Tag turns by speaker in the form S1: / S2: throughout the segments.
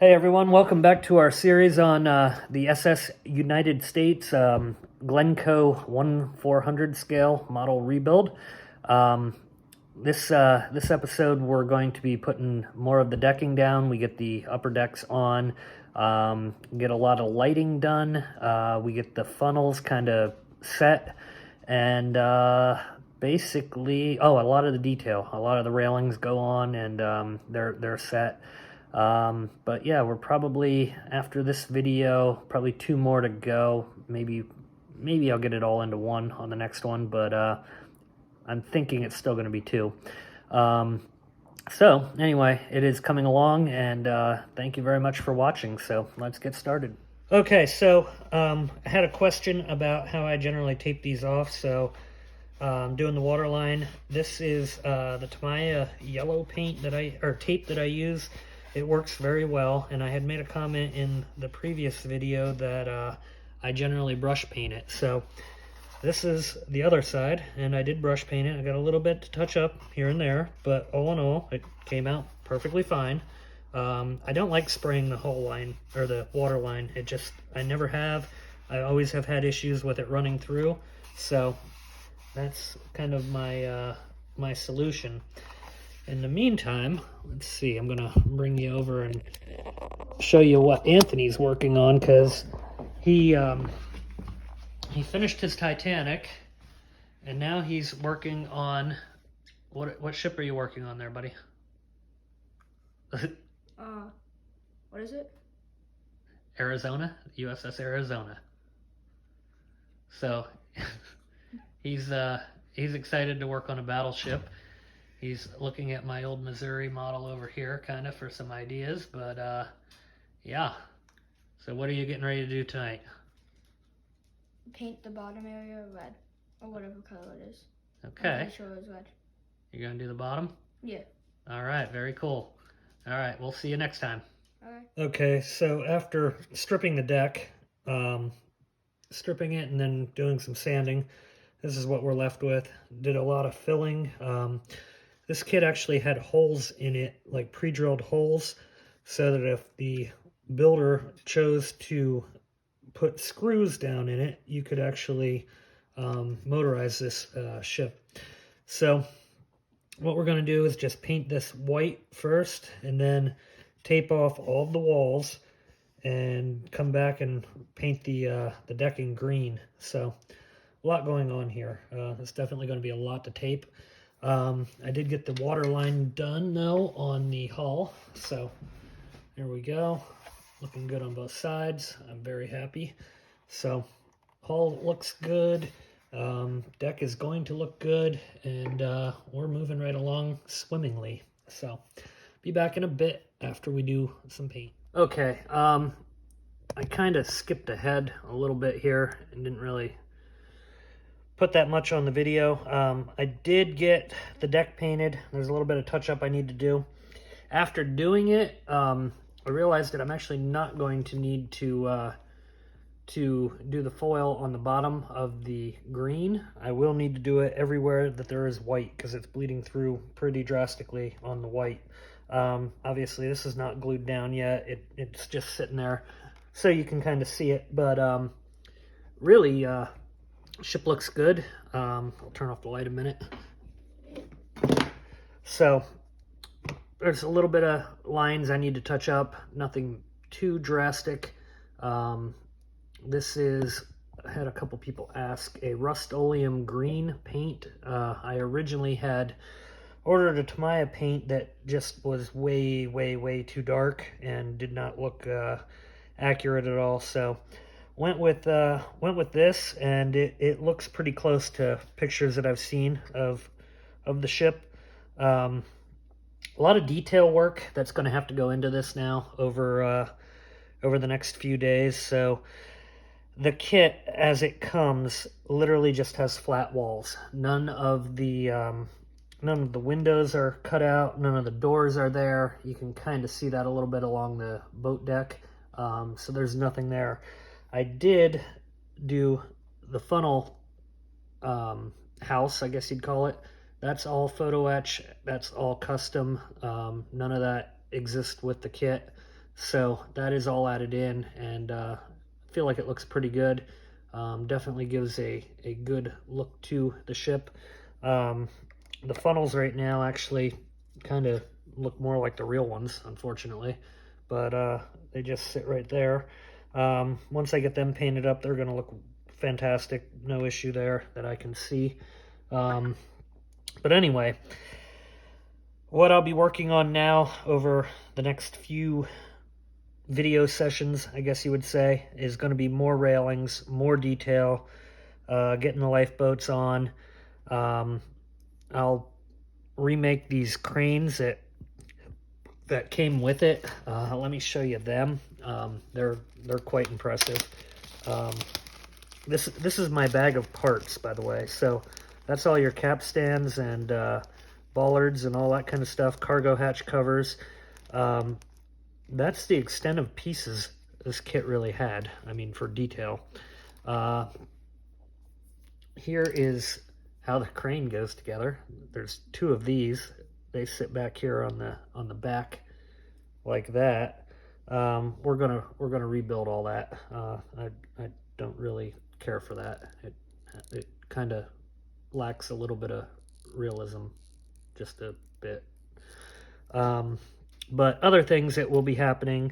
S1: Hey everyone, welcome back to our series on the SS United States Glencoe 1/400 scale model rebuild. Um, this episode we're going to be putting more of the decking down. We get the upper decks on, get a lot of lighting done. We get the funnels kind of set, and basically, a lot of the detail, a lot of the railings go on, and they're set. But yeah, we're probably, after this video, probably 2 more to go. Maybe I'll get it all into one on the next one, but I'm thinking it's still going to be 2. So anyway, it is coming along, and thank you very much for watching. So let's get started. Okay, so I had a question about how I generally tape these off. So doing the water line. This is the Tamiya yellow paint tape that I use. It works very well, and I had made a comment in the previous video that I generally brush paint it. So this is the other side, and I did brush paint it. I got a little bit to touch up here and there, but all in all, it came out perfectly fine. I don't like spraying the whole line, or the water line. I never have. I always have had issues with it running through, so that's kind of my solution. In the meantime, let's see, I'm gonna bring you over and show you what Anthony's working on, because he finished his Titanic, and now he's working on what ship are you working on there, buddy?
S2: What is it?
S1: Arizona, USS Arizona. So he's excited to work on a battleship. He's looking at my old Missouri model over here, kind of, for some ideas, but yeah. So what are you getting ready to do tonight?
S2: Paint the bottom area red, or whatever color it is.
S1: Okay.
S2: I'm pretty sure it was red.
S1: You're gonna do the bottom?
S2: Yeah.
S1: All right, very cool. All right, we'll see you next time.
S2: All right.
S1: Okay, so after stripping the deck, stripping it and then doing some sanding, this is what we're left with. Did a lot of filling. This kit actually had holes in it, like pre-drilled holes, so that if the builder chose to put screws down in it, you could actually motorize this ship. So what we're going to do is just paint this white first, and then tape off all of the walls, and come back and paint the decking green. So a lot going on here. It's definitely going to be a lot to tape. I did get the water line done though on the hull, so there we go. Looking good on both sides. I'm very happy. So hull looks good. Deck is going to look good, and we're moving right along swimmingly. So be back in a bit after we do some paint. Okay, I kind of skipped ahead a little bit here and didn't really put that much on the video. I did get the deck painted. There's a little bit of touch up I need to do. After doing it, I realized that I'm actually not going to need to do the foil on the bottom of the green. I will need to do it everywhere that there is white, because it's bleeding through pretty drastically on the white. Obviously this is not glued down yet. It's just sitting there so you can kind of see it, but really ship looks good. I'll turn off the light a minute. So there's a little bit of lines I need to touch up, nothing too drastic. This is, I had a couple people ask, a Rust-Oleum green paint. I originally had ordered a Tamiya paint that just was way too dark and did not look accurate at all. So went with this, and it looks pretty close to pictures that I've seen of the ship. A lot of detail work that's going to have to go into this now over the next few days. So the kit, as it comes, literally just has flat walls. None of the windows are cut out. None of the doors are there. You can kind of see that a little bit along the boat deck. So there's nothing there. I did do the funnel house, I guess you'd call it. That's all photo etch. That's all custom. None of that exists with the kit. So that is all added in, and I feel like it looks pretty good. Definitely gives a good look to the ship. Um, the funnels right now actually kind of look more like the real ones, unfortunately, but they just sit right there. Once I get them painted up, they're going to look fantastic. No issue there that I can see. But anyway, what I'll be working on now over the next few video sessions, I guess you would say, is going to be more railings, more detail, getting the lifeboats on. I'll remake these cranes that came with it. Let me show you them. They're quite impressive. Um, this is my bag of parts, by the way. So that's all your capstans and bollards and all that kind of stuff. Cargo hatch covers. That's the extent of pieces this kit really had. I mean, for detail. Here is how the crane goes together. There's two of these. They sit back here on the back like that. We're gonna rebuild all that. I don't really care for that. It kind of lacks a little bit of realism, just a bit. But other things that will be happening.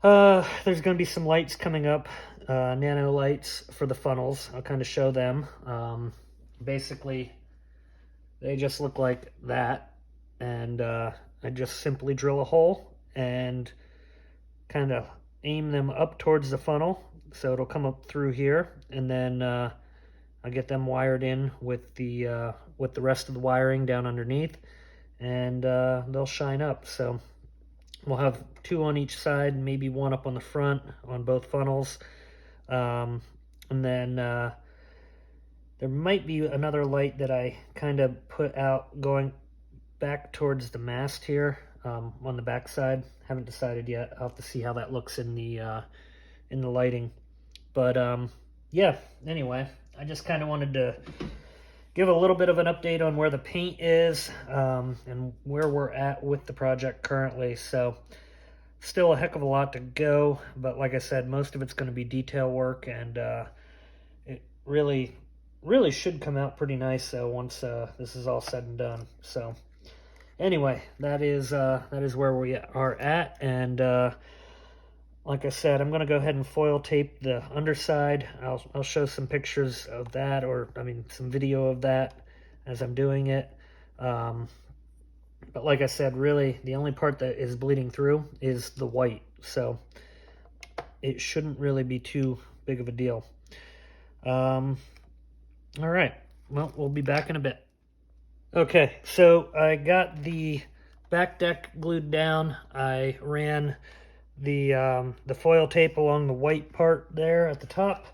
S1: There's going to be some lights coming up, nano lights for the funnels. I'll kind of show them. Basically, they just look like that, and I just simply drill a hole and kind of aim them up towards the funnel, so it'll come up through here, and then I'll get them wired in with the rest of the wiring down underneath, and they'll shine up. So we'll have two on each side, maybe one up on the front on both funnels. And then there might be another light that I kind of put out going back towards the mast here on the back side. Haven't decided yet. I'll have to see how that looks in the lighting. But yeah, anyway, I just kind of wanted to give a little bit of an update on where the paint is and where we're at with the project currently. So still a heck of a lot to go, but like I said, most of it's going to be detail work, and it really should come out pretty nice though once this is all said and done. So anyway, that is where we are at, and like I said, I'm going to go ahead and foil tape the underside. I'll show some pictures of that, or I mean some video of that as I'm doing it. But like I said, really the only part that is bleeding through is the white, so it shouldn't really be too big of a deal. All right, well, we'll be back in a bit. Okay, so I got the back deck glued down. I ran the foil tape along the white part there at the top.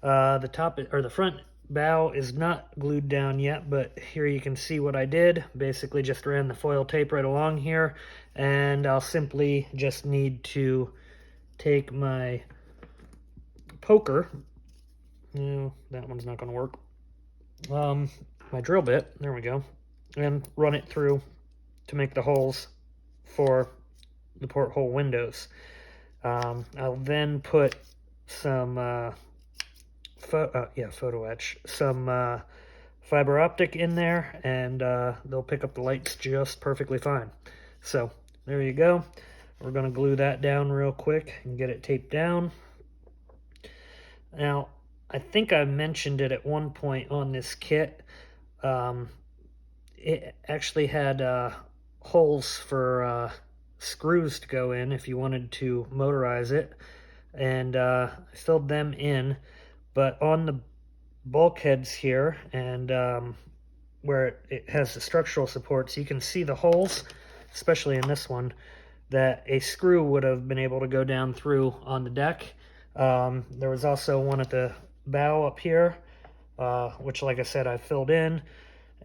S1: The front bow is not glued down yet, but here you can see what I did. Basically just ran the foil tape right along here, and I'll simply just need to take my poker. No, that one's not going to work. My drill bit, there we go, and run it through to make the holes for the porthole windows. I'll then put some photo etch, some fiber optic in there, and they'll pick up the lights just perfectly fine. So there you go. We're going to glue that down real quick and get it taped down. Now, I think I mentioned it at one point on this kit. It actually had holes for screws to go in if you wanted to motorize it, and I filled them in. But on the bulkheads here, and where it has the structural supports, you can see the holes, especially in this one, that a screw would have been able to go down through on the deck. There was also one at the bow up here, which, like I said, I filled in,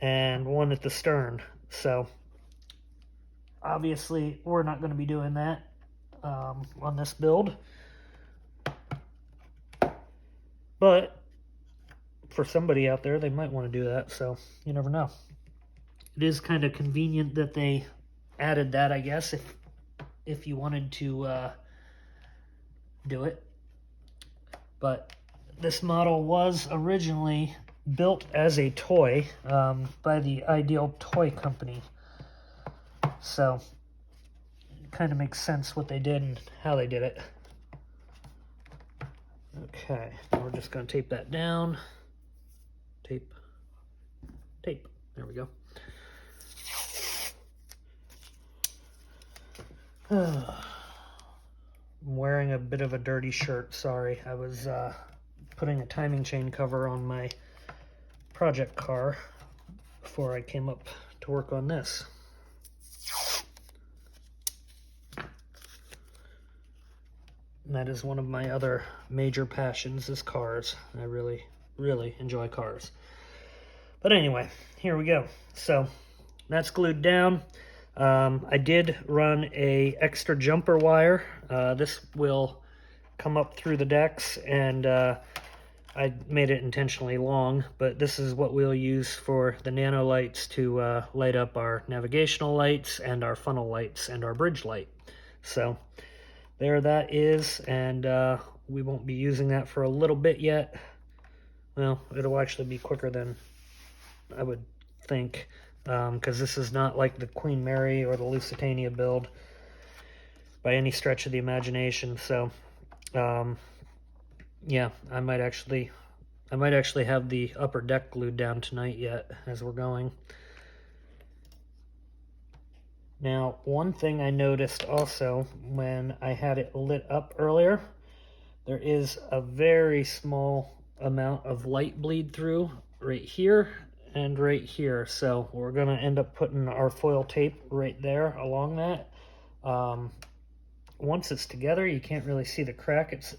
S1: and one at the stern. So obviously we're not going to be doing that on this build, but for somebody out there, they might want to do that, so you never know. It is kind of convenient that they added that, I guess, if you wanted to do it. But this model was originally built as a toy by the Ideal Toy Company. So it kind of makes sense what they did and how they did it. Okay, now we're just going to tape that down. Tape. There we go. I'm wearing a bit of a dirty shirt, sorry. I was putting a timing chain cover on my project car before I came up to work on this. And that is one of my other major passions, is cars. I really, really enjoy cars. But anyway, here we go. So that's glued down. I did run a extra jumper wire. This will come up through the decks, and I made it intentionally long, but this is what we'll use for the nano lights to light up our navigational lights and our funnel lights and our bridge light. So there that is, and we won't be using that for a little bit yet. Well, it'll actually be quicker than I would think, because this is not like the Queen Mary or the Lusitania build by any stretch of the imagination. So yeah, I might actually have the upper deck glued down tonight yet as we're going. Now, one thing I noticed also when I had it lit up earlier, there is a very small amount of light bleed through right here and right here. So we're going to end up putting our foil tape right there along that. Once it's together, you can't really see the crack. It's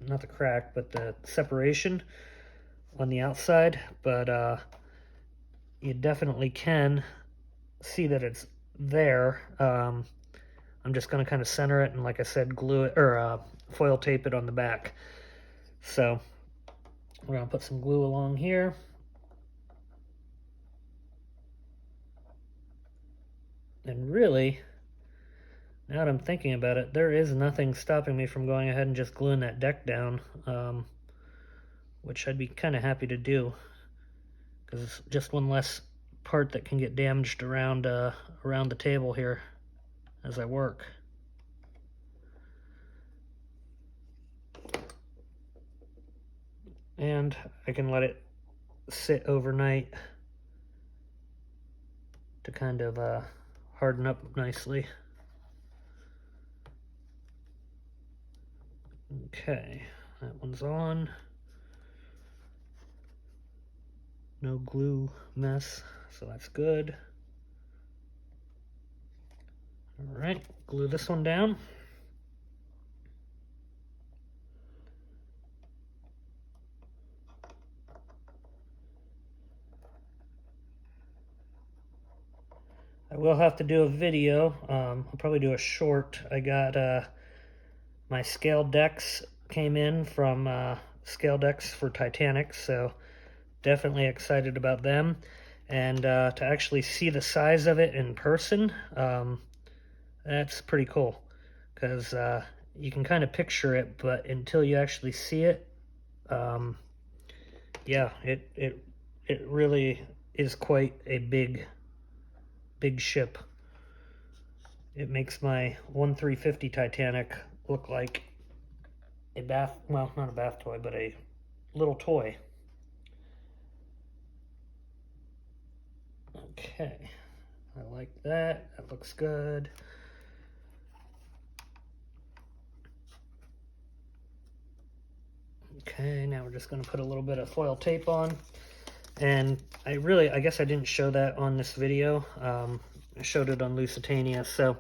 S1: not the crack, but the separation on the outside. But you definitely can see that it's there. I'm just going to kind of center it and, like I said, glue it, or foil tape it on the back. So we're going to put some glue along here. And really, now that I'm thinking about it, there is nothing stopping me from going ahead and just gluing that deck down, which I'd be kind of happy to do, because it's just one less part that can get damaged around around the table here as I work. And I can let it sit overnight to kind of harden up nicely. Okay, that one's on. No glue mess, so that's good. All right, glue this one down. I will have to do a video. I'll probably do a short. I got my scale decks came in from Scale Decks for Titanic, so definitely excited about them. And to actually see the size of it in person, that's pretty cool, because you can kind of picture it, but until you actually see it, yeah, it really is quite a big ship. It makes my 1350 Titanic look like a bath, well, not a bath toy, but a little toy. Okay, I like that. That looks good. Okay, now we're just going to put a little bit of foil tape on. And I guess I didn't show that on this video. I showed it on Lusitania. So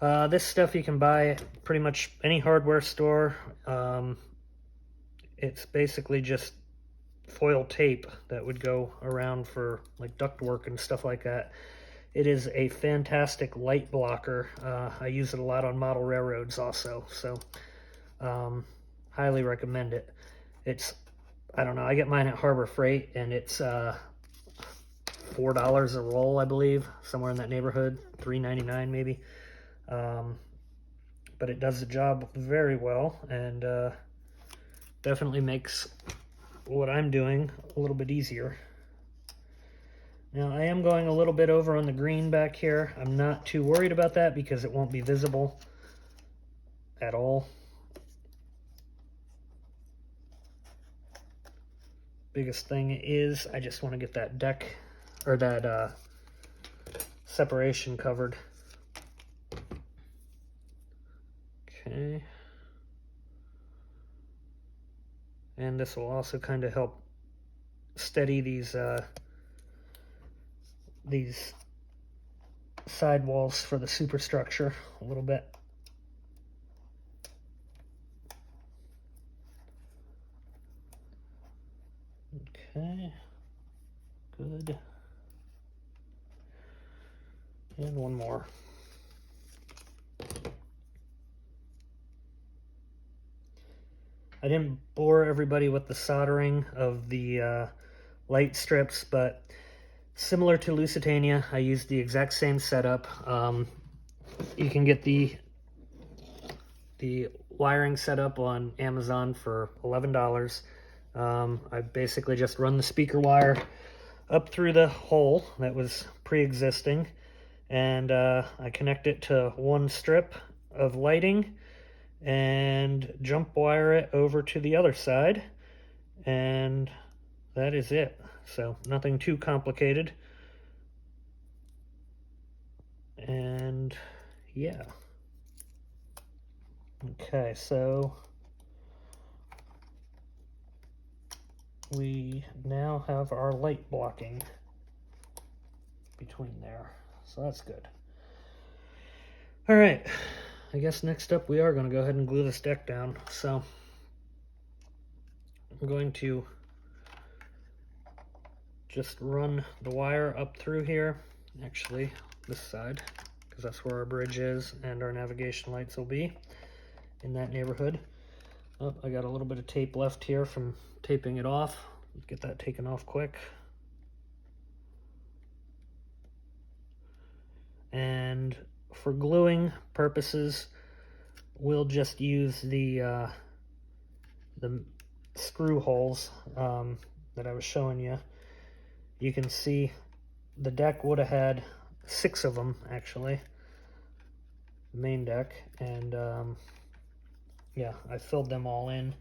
S1: this stuff you can buy at pretty much any hardware store. It's basically just foil tape that would go around for like ductwork and stuff like that. It is a fantastic light blocker. I use it a lot on model railroads also, so highly recommend it. It's, I don't know, I get mine at Harbor Freight, and it's $4 a roll, I believe, somewhere in that neighborhood, $3.99 maybe. but it does the job very well, and definitely makes what I'm doing a little bit easier. Now I am going a little bit over on the green back here. I'm not too worried about that because it won't be visible at all. Biggest thing is I just want to get that deck, or that separation covered. Okay. And this will also kind of help steady these sidewalls for the superstructure a little bit. Okay, good. And one more. I didn't bore everybody with the soldering of the light strips, but similar to Lusitania, I used the exact same setup. You can get the wiring setup on Amazon for $11. I basically just run the speaker wire up through the hole that was pre-existing, and I connect it to one strip of lighting and jump wire it over to the other side, and that is it. So nothing too complicated. And yeah. Okay, so we now have our light blocking between there, so that's good. All right, I guess next up we are going to go ahead and glue this deck down. So I'm going to just run the wire up through here, actually this side, because that's where our bridge is and our navigation lights will be in that neighborhood. Oh, I got a little bit of tape left here from taping it off. Get that taken off quick. And for gluing purposes, we'll just use the screw holes that I was showing you. You can see the deck would have had 6 of them, actually, the main deck, and yeah, I filled them all in.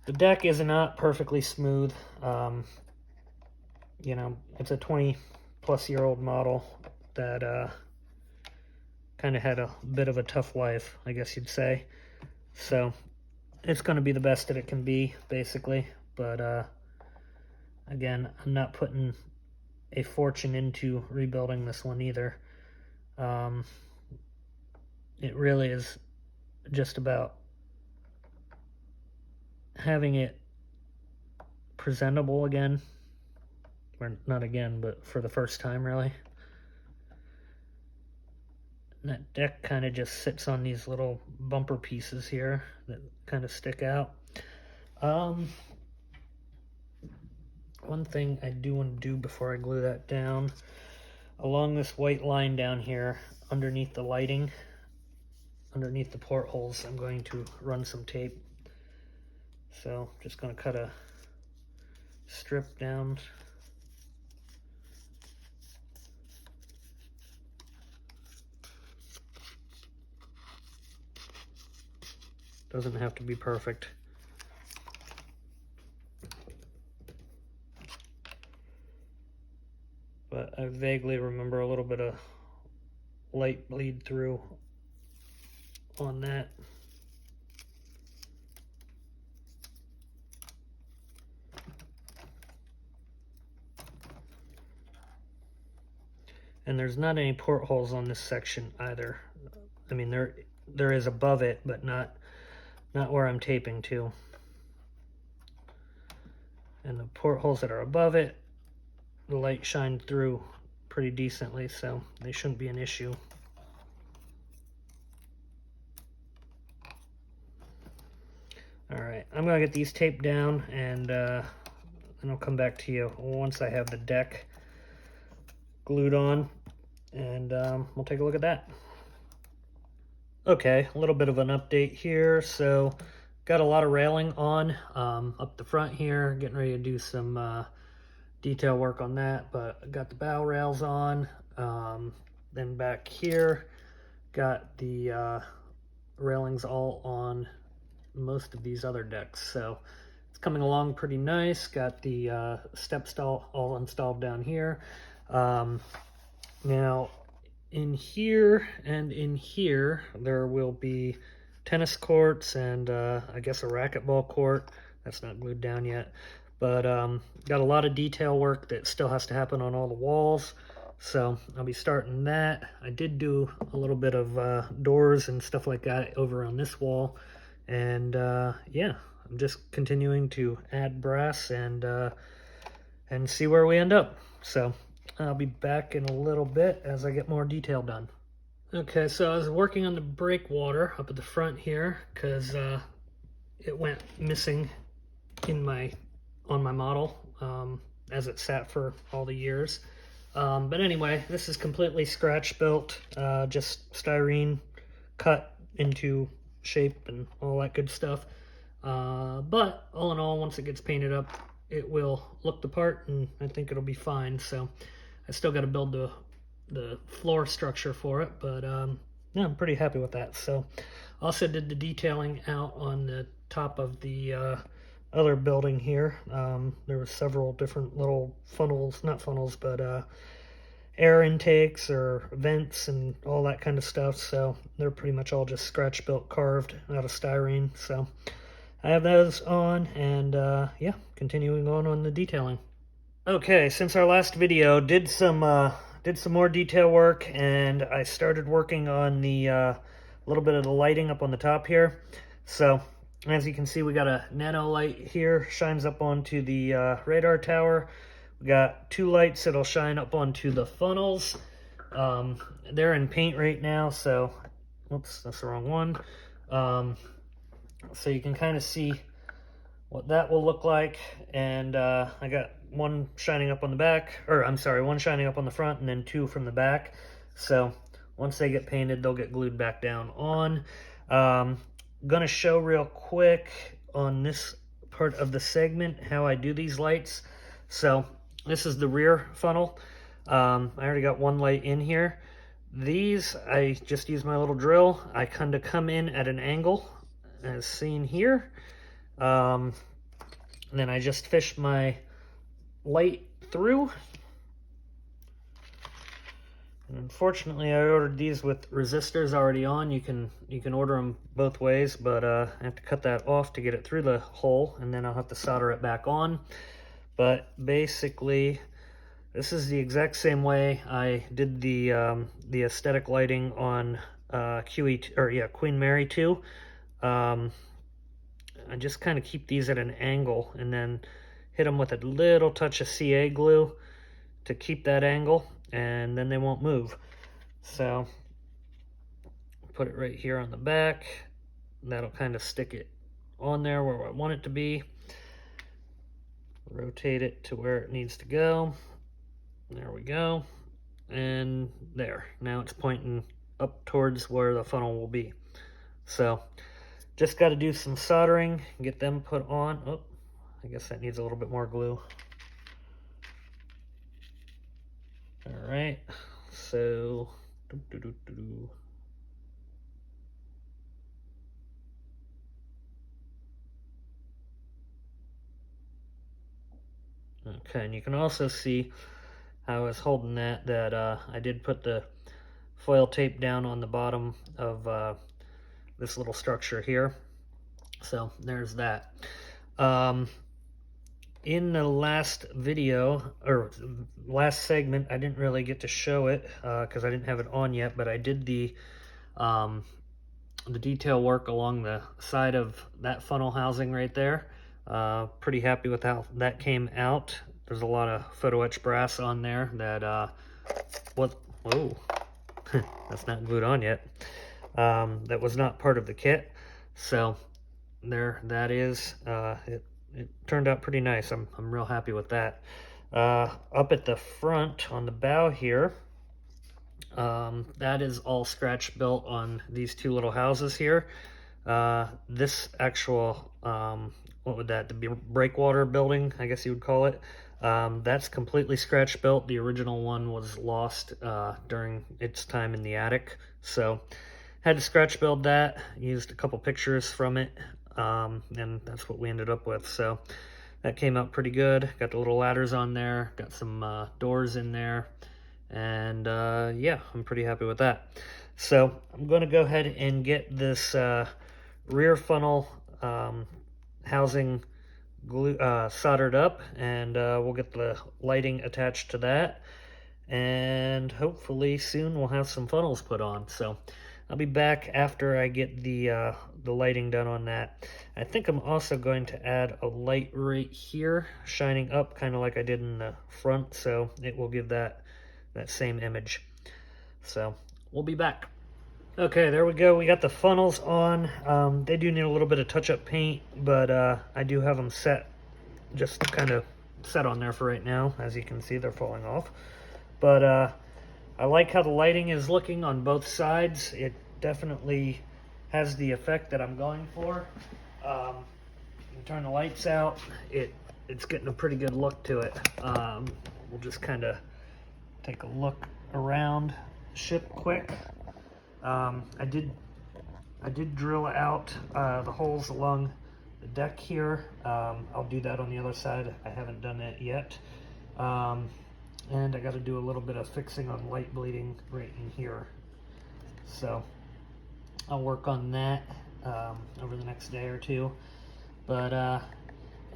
S1: The deck is not perfectly smooth. You know, it's a 20-plus-year-old model that kind of had a bit of a tough life, I guess you'd say. So it's going to be the best that it can be, basically. But again, I'm not putting a fortune into rebuilding this one either. It really is just about having it presentable again. Or not again, but for the first time, really. And that deck kind of just sits on these little bumper pieces here that kind of stick out. One thing I do want to do before I glue that down, along this white line down here, underneath the lighting, underneath the portholes, I'm going to run some tape. So just going to cut a strip down. Doesn't have to be perfect. But I vaguely remember a little bit of light bleed through on that. And there's not any portholes on this section either. I mean, there is above it, but not where I'm taping to. And the portholes that are above it, the light shined through pretty decently, so they shouldn't be an issue. Alright, I'm going to get these taped down, and then I'll come back to you once I have the deck glued on, and we'll take a look at that. Okay, a little bit of an update here. So, got a lot of railing on up the front here, getting ready to do some detail work on that, but I got the bow rails on. Then back here, got the railings all on most of these other decks. So, it's coming along pretty nice. Got the step stall all installed down here. Now, in here and in here, there will be tennis courts and I guess a racquetball court. That's not glued down yet. But got a lot of detail work that still has to happen on all the walls. So I'll be starting that. I did do a little bit of doors and stuff like that over on this wall. And yeah, I'm just continuing to add brass and see where we end up. So I'll be back in a little bit as I get more detail done. Okay, so I was working on the breakwater up at the front here because it went missing on my model as it sat for all the years. But anyway, this is completely scratch built, just styrene cut into shape and all that good stuff. But all in all, once it gets painted up, it will look the part, and I think it'll be fine. So I still got to build the floor structure for it, but yeah, I'm pretty happy with that. So also did the detailing out on the top of the other building here. There were several different little funnels, not funnels, but air intakes or vents and all that kind of stuff. So they're pretty much all just scratch built, carved out of styrene. So I have those on, and yeah, continuing on the detailing. Okay, since our last video, did some more detail work, and I started working on the little bit of the lighting up on the top here. So as you can see, we got a nano light here, shines up onto the radar tower. We got two lights that'll shine up onto the funnels. They're in paint right now, so whoops, that's the wrong one. So you can kind of see what that will look like. And I got one shining up on the back, or I'm sorry, one shining up on the front and then two from the back. So once they get painted, they'll get glued back down on. Gonna show real quick on this part of the segment how I do these lights. So this is the rear funnel. I already got one light in here. These, I just use my little drill. I kind of come in at an angle, as seen here. And then I just fish my light through. And unfortunately, I ordered these with resistors already on. You can order them both ways, but I have to cut that off to get it through the hole, and then I'll have to solder it back on. But basically, this is the exact same way I did the aesthetic lighting on Queen Mary 2. I just kind of keep these at an angle and then hit them with a little touch of CA glue to keep that angle, and then they won't move. So put it right here on the back. That'll kind of stick it on there where I want it to be. Rotate it to where it needs to go. There we go. And there. Now it's pointing up towards where the funnel will be. So just got to do some soldering, get them put on. Oh, I guess that needs a little bit more glue. All right, so okay, and you can also see how I was holding that I did put the foil tape down on the bottom of this little structure here. So there's that. In the last video, or last segment, I didn't really get to show it because I didn't have it on yet, but I did the detail work along the side of that funnel housing right there. Pretty happy with how that came out. There's a lot of photo etch brass on there that whoa, that's not glued on yet. That was not part of the kit. So there that is. It turned out pretty nice. I'm real happy with that. Up at the front on the bow here, That is all scratch built on these two little houses here. This actual, what would that, the breakwater building, I guess you would call it, that's completely scratch built. The original one was lost during its time in the attic, so had to scratch build that. Used a couple pictures from it, and that's what we ended up with. So that came out pretty good. Got the little ladders on there, got some doors in there, and yeah, I'm pretty happy with that. So I'm going to go ahead and get this rear funnel housing soldered up, and we'll get the lighting attached to that, and hopefully soon we'll have some funnels put on. So I'll be back after I get the lighting done on that. I think I'm also going to add a light right here, shining up, kind of like I did in the front, so it will give that same image. So we'll be back. Okay, there we go. We got the funnels on. They do need a little bit of touch-up paint, but I do have them set, just kind of set on there for right now. As you can see, they're falling off. But I like how the lighting is looking on both sides. It definitely has the effect that I'm going for. You turn the lights out, it's getting a pretty good look to it. We'll just kind of take a look around the ship quick. I did drill out the holes along the deck here. I'll do that on the other side. I haven't done that yet. And I got to do a little bit of fixing on light bleeding right in here. So I'll work on that over the next day or two. But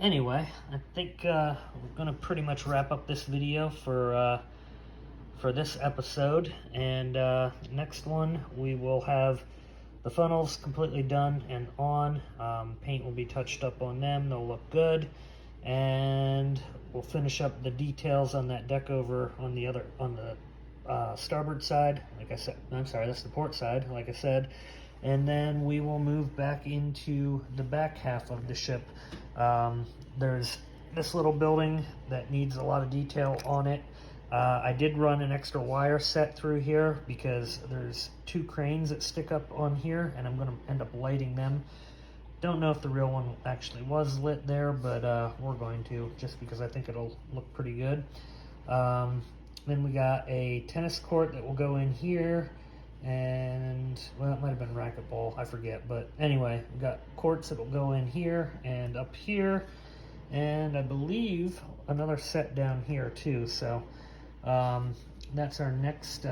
S1: anyway, I think we're going to pretty much wrap up this video for this episode, and next one we will have the funnels completely done and on. Paint will be touched up on them, they'll look good, and we'll finish up the details on that deck over on the starboard side. Like I said, I'm sorry, that's the port side, like I said. And then we will move back into the back half of the ship. There's this little building that needs a lot of detail on it. I did run an extra wire set through here because there's two cranes that stick up on here, and I'm going to end up lighting them. Don't know if the real one actually was lit there, but we're going to, just because I think it'll look pretty good. Then we got a tennis court that will go in here, and, well, it might have been racquetball, I forget, but anyway, we got courts that will go in here and up here, and I believe another set down here too. So that's our next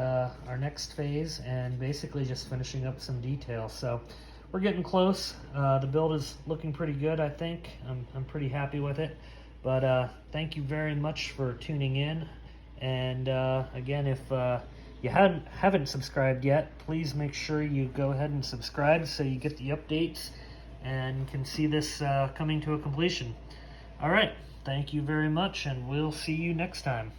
S1: phase, and basically just finishing up some details. So we're getting close. The build is looking pretty good, I think. I'm pretty happy with it. But thank you very much for tuning in. And again, if you haven't subscribed yet, please make sure you go ahead and subscribe so you get the updates and can see this coming to a completion. All right, thank you very much, and we'll see you next time.